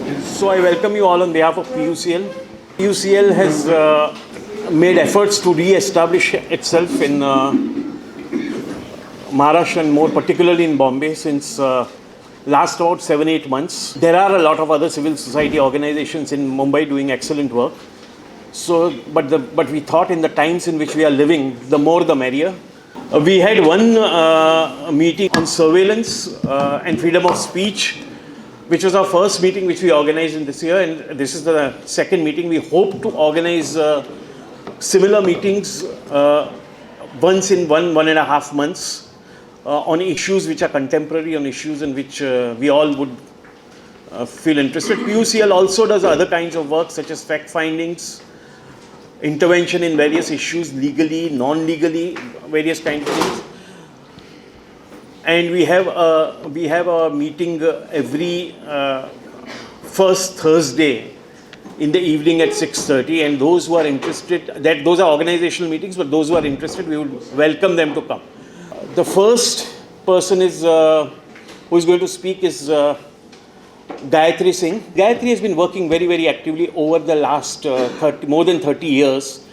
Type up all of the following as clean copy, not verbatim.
So I welcome you all on behalf of PUCL. PUCL has made efforts to re-establish itself in Maharashtra and more particularly in Bombay since last about 7-8 months. There are a lot of other civil society organizations in Mumbai doing excellent work. So, but we thought in the times in which we are living, the more the merrier. We had one meeting on surveillance and freedom of speech, which was our first meeting which we organized in this year, and this is the second meeting. We hope to organize similar meetings once in 1.5 months on issues which are contemporary, on issues in which we all would feel interested. PUCL also does other kinds of work such as fact findings, intervention in various issues, legally, non-legally, various kinds of things. And we have a meeting every first Thursday in the evening at 6:30. And those who are interested, those are organizational meetings, but those who are interested, we would welcome them to come. The first person who is going to speak is Gayatri Singh. Gayatri has been working very, very actively over the last more than 30 years,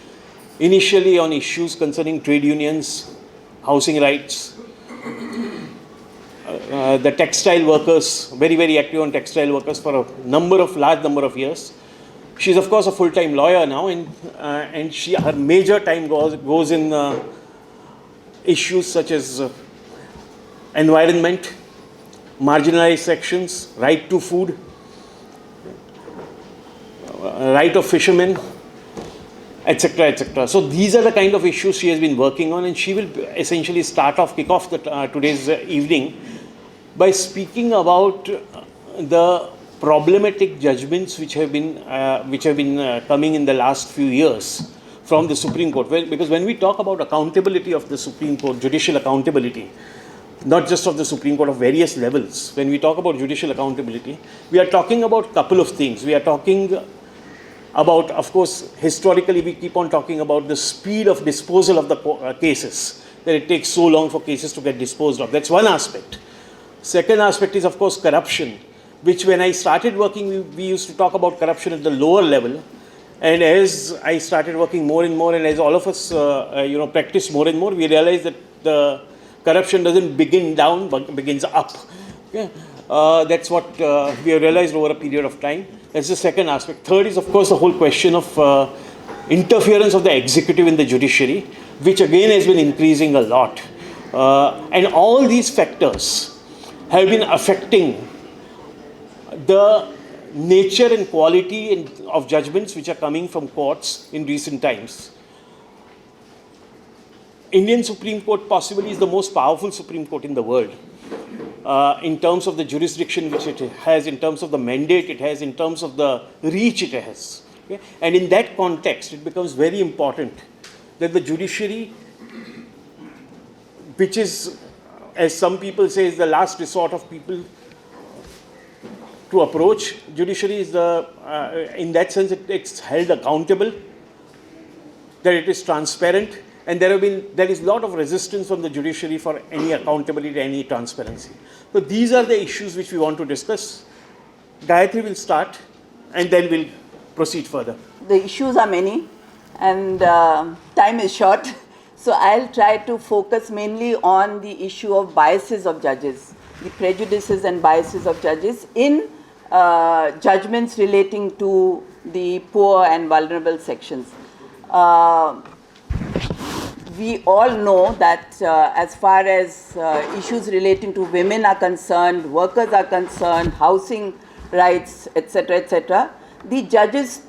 initially on issues concerning trade unions, housing rights, the textile workers, very, very active on textile workers for a large number of years. She's of course a full-time lawyer now, and her major time goes in issues such as environment, marginalized sections, right to food, right of fishermen, etc., etc. So these are the kind of issues she has been working on, and she will essentially kick off today's evening by speaking about the problematic judgments which have been coming in the last few years from the Supreme Court. Because when we talk about accountability of the Supreme Court, judicial accountability, not just of the Supreme Court, of various levels, when we talk about judicial accountability, we are talking about a couple of things. We are talking about, of course, historically we keep on talking about the speed of disposal of the cases, that it takes so long for cases to get disposed of. That's one aspect. Second aspect is, of course, corruption, which when I started working, we used to talk about corruption at the lower level. And as I started working more and more, and as all of us practice more and more, we realized that the corruption doesn't begin down, but begins up. Okay? That's what we have realized over a period of time. That's the second aspect. Third is, of course, the whole question of interference of the executive in the judiciary, which again has been increasing a lot. And all these factors have been affecting the nature and quality of judgments which are coming from courts in recent times. Indian Supreme Court possibly is the most powerful Supreme Court in the world in terms of the jurisdiction which it has, in terms of the mandate it has, in terms of the reach it has. Okay? And in that context, it becomes very important that the judiciary, which is, as some people say, is the last resort of people to approach, judiciary is in that sense, it's held accountable, that it is transparent. And there is a lot of resistance from the judiciary for any accountability, any transparency. So these are the issues which we want to discuss. Gayatri will start, and then we'll proceed further. The issues are many, and time is short. So I'll try to focus mainly on the issue of biases of judges, the prejudices and biases of judges in judgments relating to the poor and vulnerable sections. We all know that as far as issues relating to women are concerned, workers are concerned, housing rights, etc., the judges'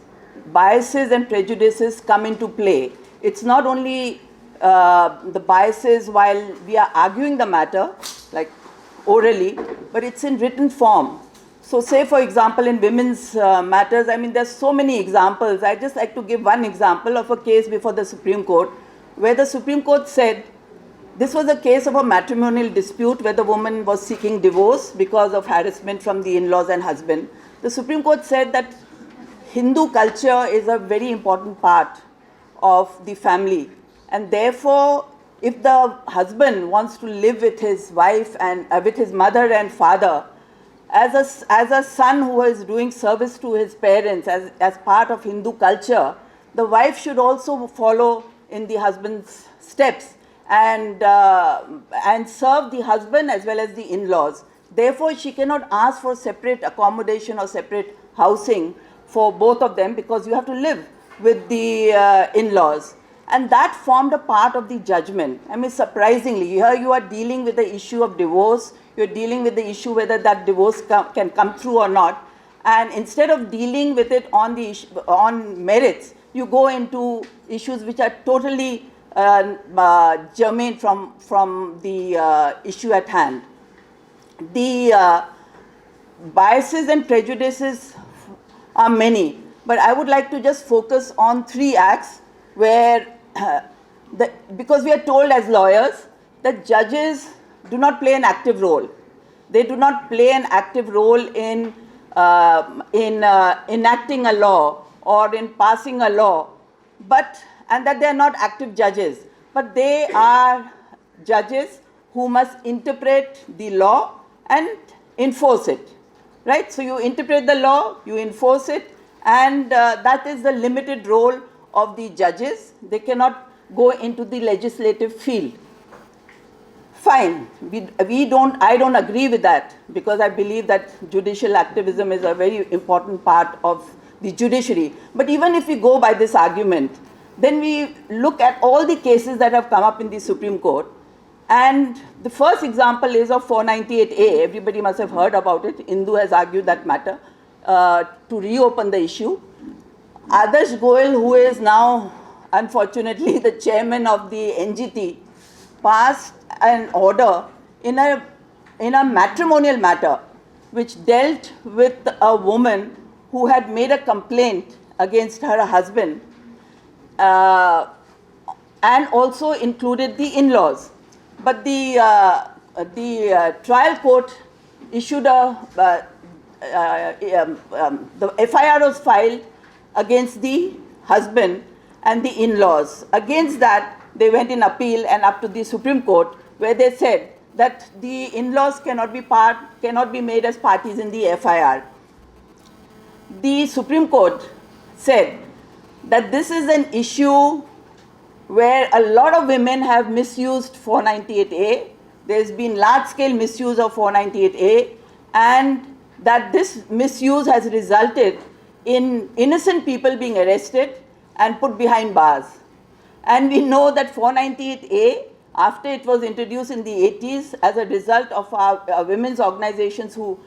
biases and prejudices come into play. It's not only the biases while we are arguing the matter, like orally, but it's in written form. So say, for example, in women's matters, I mean, there's so many examples. I'd just like to give one example of a case before the Supreme Court, where the Supreme Court said this was a case of a matrimonial dispute where the woman was seeking divorce because of harassment from the in-laws and husband. The Supreme Court said that Hindu culture is a very important part of the family, and therefore if the husband wants to live with his wife and with his mother and father, as a son who is doing service to his parents as part of Hindu culture, the wife should also follow in the husband's steps and serve the husband as well as the in-laws. Therefore, she cannot ask for separate accommodation or separate housing for both of them, because you have to live with the in-laws. And that formed a part of the judgment. I mean, surprisingly, here you are dealing with the issue of divorce, you're dealing with the issue whether that divorce can come through or not. And instead of dealing with it on merits, you go into issues which are totally germane from the issue at hand. The biases and prejudices are many, but I would like to just focus on 3 acts where, because we are told as lawyers that judges do not play an active role. They do not play an active role in enacting a law or in passing a law, and that they are not active judges, but they are judges who must interpret the law and enforce it, right? So you interpret the law, you enforce it, and that is the limited role of the judges. They cannot go into the legislative field. Fine, I don't agree with that, because I believe that judicial activism is a very important part of the judiciary. But even if we go by this argument, then we look at all the cases that have come up in the Supreme Court. And the first example is of 498A. Everybody must have heard about it. Indu has argued that matter to reopen the issue. Adarsh Goel, who is now unfortunately the chairman of the NGT, passed an order in a matrimonial matter which dealt with a woman who had made a complaint against her husband, and also included the in-laws. But the trial court issued the FIR was filed against the husband and the in-laws. Against that, they went in appeal and up to the Supreme Court, where they said that the in-laws cannot be made as parties in the FIR. The Supreme Court said that this is an issue where a lot of women have misused 498A. There's been large-scale misuse of 498A, and that this misuse has resulted in innocent people being arrested and put behind bars. And we know that 498A, after it was introduced in the 80s as a result of our women's organizations who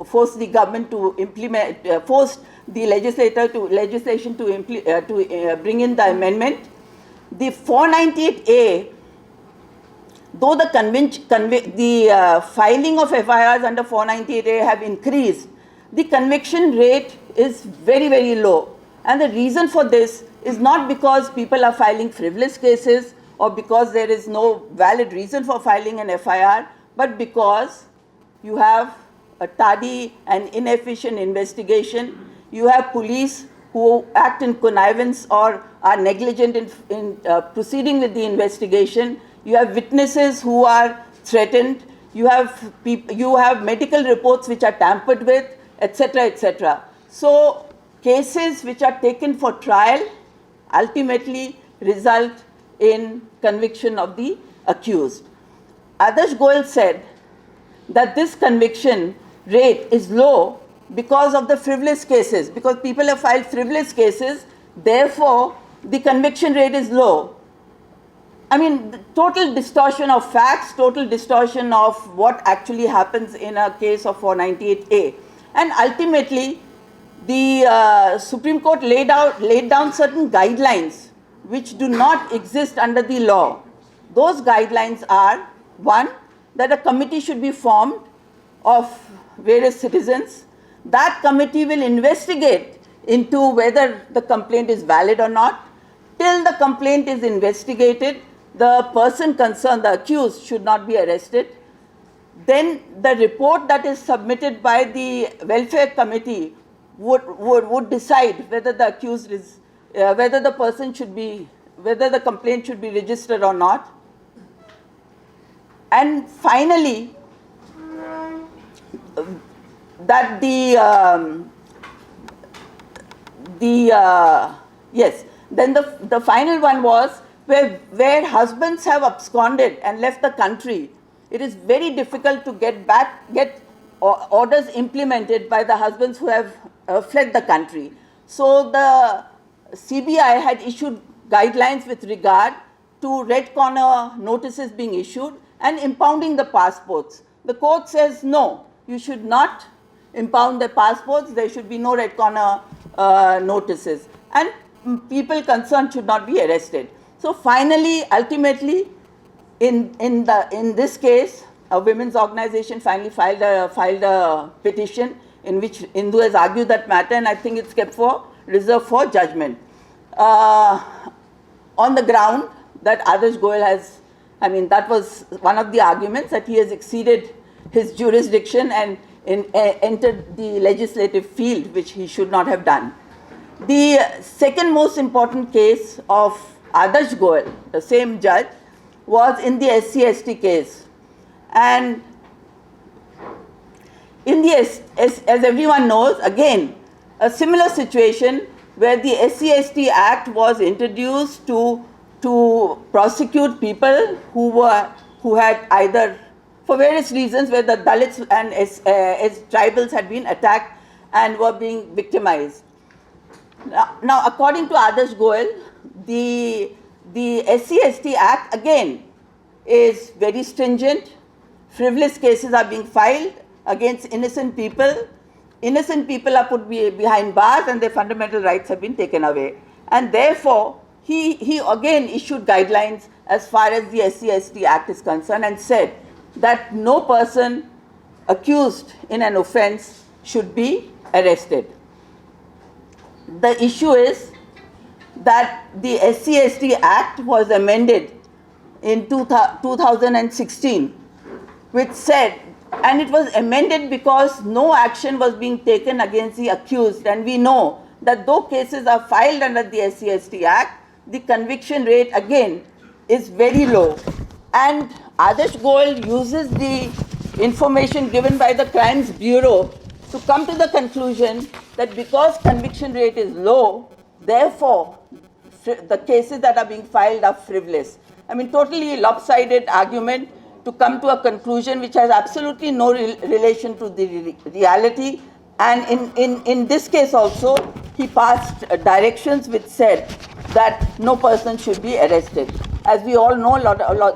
forced the government to implement, forced the legislation to bring in the amendment. The 498A, though the filing of FIRs under 498A have increased, the conviction rate is very, very low. And the reason for this is not because people are filing frivolous cases or because there is no valid reason for filing an FIR, but because you have a tardy and inefficient investigation. You have police who act in connivance or are negligent in proceeding with the investigation. You have witnesses who are threatened. You have medical reports which are tampered with, etc., etc. So cases which are taken for trial ultimately result in conviction of the accused. Adarsh Goel said that this conviction rate is low because of the frivolous cases, because people have filed frivolous cases, therefore the conviction rate is low. I mean, the total distortion of facts, total distortion of what actually happens in a case of 498A. And ultimately, the Supreme Court laid down certain guidelines which do not exist under the law. Those guidelines are, one, that a committee should be formed of various citizens. That committee will investigate into whether the complaint is valid or not. Till the complaint is investigated, the person concerned, the accused, should not be arrested. Then the report that is submitted by the welfare committee would decide whether the accused is, whether the complaint should be registered or not. And finally, that yes, then the final one was where husbands have absconded and left the country. It is very difficult to get orders implemented by the husbands who have fled the country. So the CBI had issued guidelines with regard to red corner notices being issued and impounding the passports. The court says no, you should not impound the passports, there should be no red corner notices, and people concerned should not be arrested. So finally, ultimately, in this case, a women's organization finally filed a petition in which Hindu has argued that matter, and I think it's kept reserved for judgment. On the ground that Adarsh Goyal has, that was one of the arguments, that he has exceeded his jurisdiction and entered the legislative field, which he should not have done. The second most important case of Adarsh Goyal, the same judge, was in the SC/ST case. And in the as everyone knows, again, a similar situation where the SC/ST Act was introduced to prosecute people who had either, for various reasons, where the Dalits and tribals had been attacked and were being victimized. Now, according to Adarsh Goyal, the SC/ST Act again is very stringent. Frivolous cases are being filed against innocent people. Innocent people are put behind bars and their fundamental rights have been taken away. And therefore, he again issued guidelines as far as the SC/ST Act is concerned and said that no person accused in an offence should be arrested. The issue is that the SC/ST Act was amended in 2016, which said, and it was amended because no action was being taken against the accused, and we know that though cases are filed under the SC/ST Act, the conviction rate again is very low. And Adarsh Goyal uses the information given by the Crimes Bureau to come to the conclusion that because conviction rate is low, therefore the cases that are being filed are frivolous. Totally lopsided argument to come to a conclusion which has absolutely no relation to the reality. And in this case also, he passed directions which said that no person should be arrested. As we all know,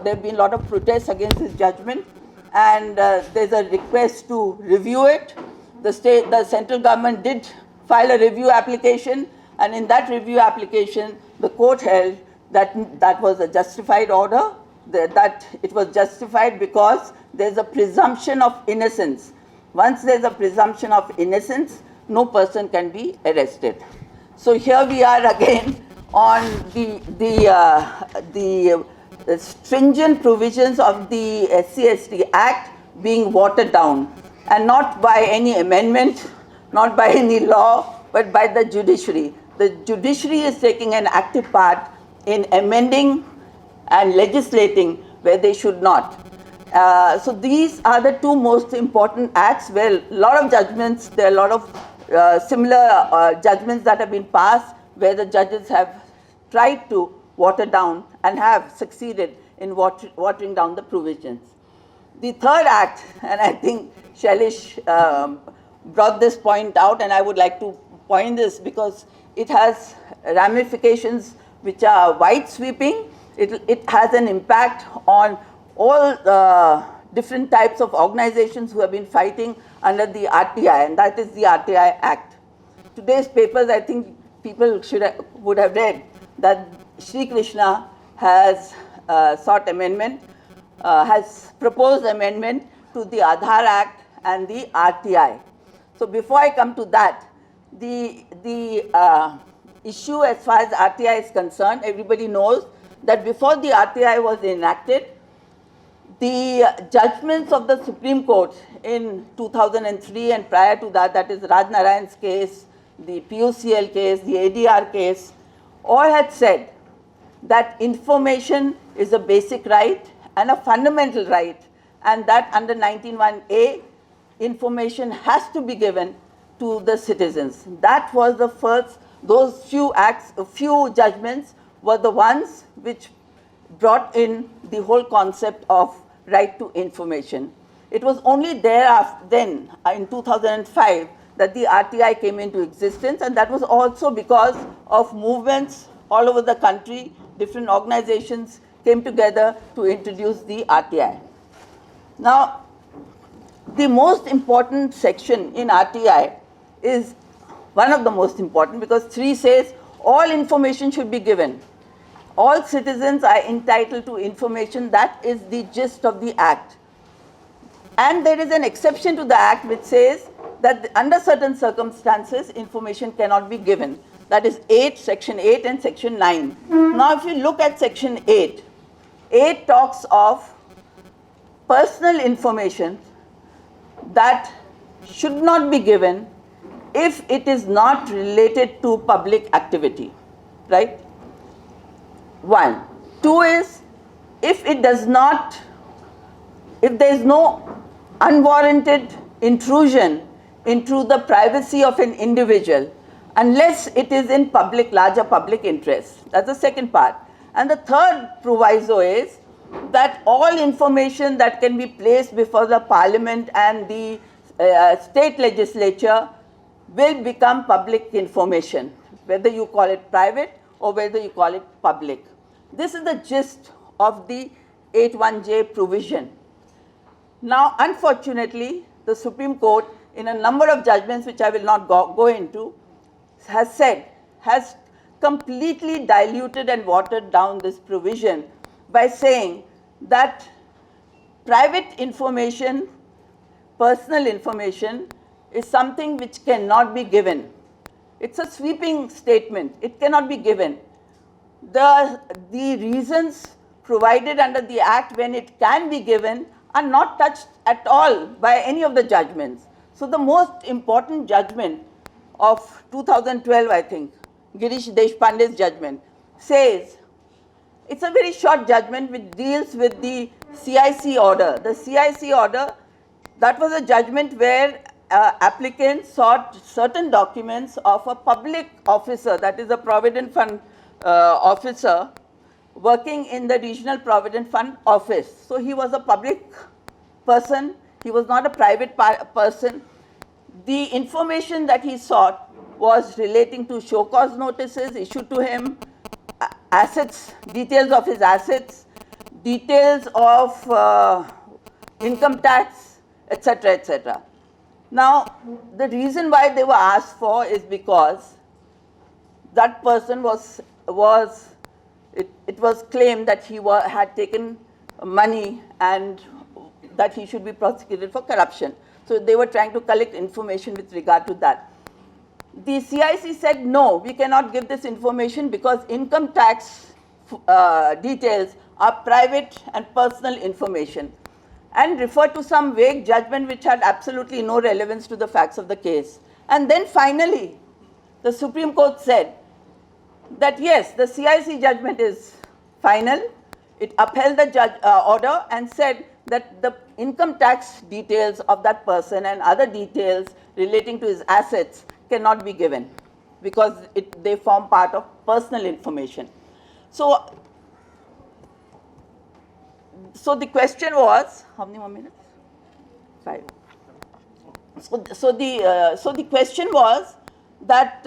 there have been a lot of protests against this judgment, and there's a request to review it. The central government did file a review application, and in that review application, the court held that was a justified order, that it was justified because there's a presumption of innocence. Once there's a presumption of innocence, no person can be arrested. So here we are again on the stringent provisions of the SC/ST Act being watered down, and not by any amendment, not by any law, but by the judiciary. The judiciary is taking an active part in amending and legislating where they should not. So these are the two most important acts where a lot of judgments, there are a lot of similar judgments that have been passed where the judges have tried to water down and have succeeded in watering down the provisions. The third act, and I think Shailesh brought this point out, and I would like to point this because it has ramifications which are wide sweeping. It has an impact on all different types of organizations who have been fighting under the RTI, and that is the RTI Act. Today's papers, I think people would have read that Shri Krishna has sought amendment, has proposed amendment to the Aadhaar Act and the RTI. So before I come to that, the issue as far as RTI is concerned, everybody knows that before the RTI was enacted, the judgments of the Supreme Court in 2003 and prior to that, that is Raj Narayan's case, the PUCL case, the ADR case, all had said that information is a basic right and a fundamental right, and that under 19(1)A, information has to be given to the citizens. That was the first, those few acts, few judgments were the ones which brought in the whole concept of right to information. It was only then, in 2005, that the RTI came into existence, and that was also because of movements all over the country. Different organizations came together to introduce the RTI. Now, the most important section in RTI is one of the most important, because 3 says all information should be given. All citizens are entitled to information. That is the gist of the Act. And there is an exception to the Act which says that under certain circumstances, information cannot be given. That is Section 8 and Section 9. Now, if you look at Section 8, 8 talks of personal information that should not be given if it is not related to public activity, right? 1. 2 is, if it does not, if there is no unwarranted intrusion into the privacy of an individual, unless it is in larger public interest. That's the second part. And the third proviso is that all information that can be placed before the parliament and the state legislature will become public information, whether you call it private or whether you call it public. This is the gist of the 81J provision. Now, unfortunately, the Supreme Court, in a number of judgments which I will not go into, has completely diluted and watered down this provision by saying that private information, personal information, is something which cannot be given. It's a sweeping statement. It cannot be given. The reasons provided under the Act when it can be given are not touched at all by any of the judgments. So the most important judgment of 2012, I think, Girish Deshpande's judgment, says, it's a very short judgment which deals with the CIC order. The CIC order, that was a judgment where applicants sought certain documents of a public officer, that is a Provident Fund officer, working in the Regional Provident Fund office. So he was a public person, he was not a private person. The information that he sought was relating to show cause notices issued to him, assets, details of his assets, details of income tax, etc., etc. Now, the reason why they were asked for is because that person it was claimed that he had taken money and that he should be prosecuted for corruption. So they were trying to collect information with regard to that. The CIC said, no, we cannot give this information because income tax details are private and personal information, and referred to some vague judgment which had absolutely no relevance to the facts of the case. And then finally, the Supreme Court said that yes, the CIC judgment is final. It upheld the order and said that the income tax details of that person and other details relating to his assets cannot be given because they form part of personal information. So the question was, how many more minutes? 5. So the question was that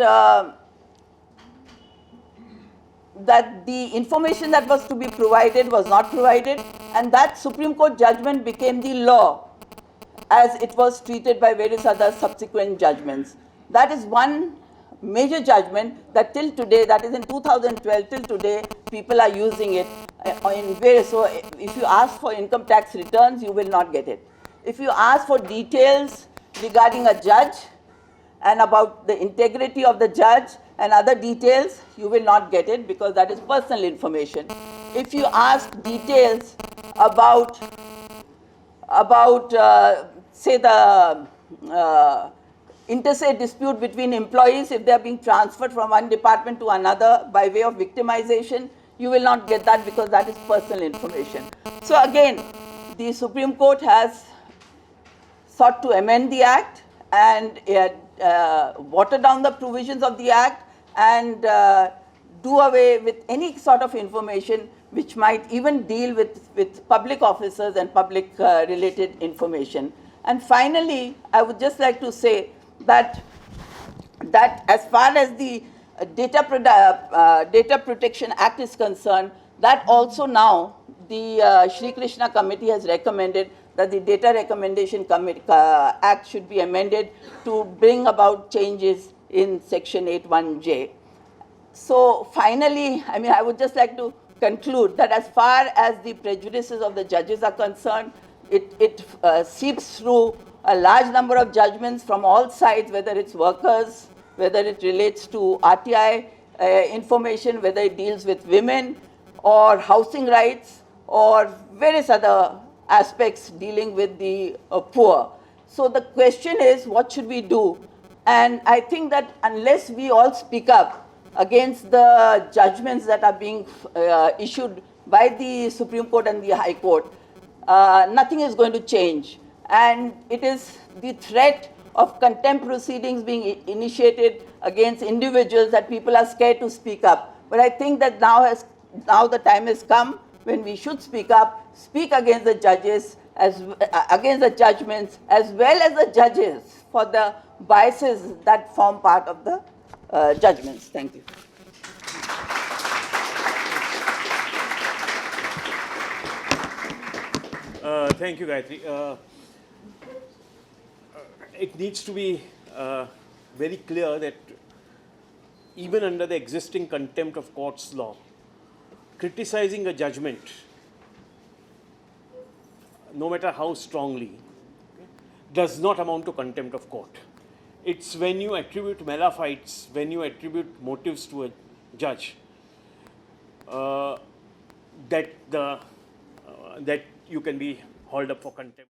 that the information that was to be provided was not provided, and that Supreme Court judgment became the law as it was treated by various other subsequent judgments. That is one major judgment that till today, that is in 2012, till today, people are using it in various. So if you ask for income tax returns, you will not get it. If you ask for details regarding a judge and about the integrity of the judge and other details, you will not get it because that is personal information. If you ask details about say the interstate dispute between employees, if they are being transferred from one department to another by way of victimization, you will not get that because that is personal information. So again, the Supreme Court has sought to amend the Act and water down the provisions of the Act and do away with any sort of information which might even deal with public officers and public related information. And finally, I would just like to say that as far as the Data Protection Act is concerned, that also now the Shri Krishna Committee has recommended that the Data Recommendation Act should be amended to bring about changes in Section 81J. So finally, I mean, I would just like to conclude that as far as the prejudices of the judges are concerned, it seeps through a large number of judgments from all sides, whether it's workers, whether it relates to RTI information, whether it deals with women or housing rights or various other aspects dealing with the poor. So the question is, what should we do? And I think that unless we all speak up against the judgments that are being issued by the Supreme Court and the High Court, nothing is going to change. And it is the threat of contempt proceedings being initiated against individuals that people are scared to speak up. But I think that now the time has come when we should speak up, speak against the judges, against the judgments, as well as the judges for the biases that form part of the judgments. Thank you. Thank you, Gayatri. It needs to be very clear that even under the existing contempt of courts law, criticizing a judgment, no matter how strongly, does not amount to contempt of court. It's when you attribute malafides, when you attribute motives to a judge, that you can be hauled up for contempt.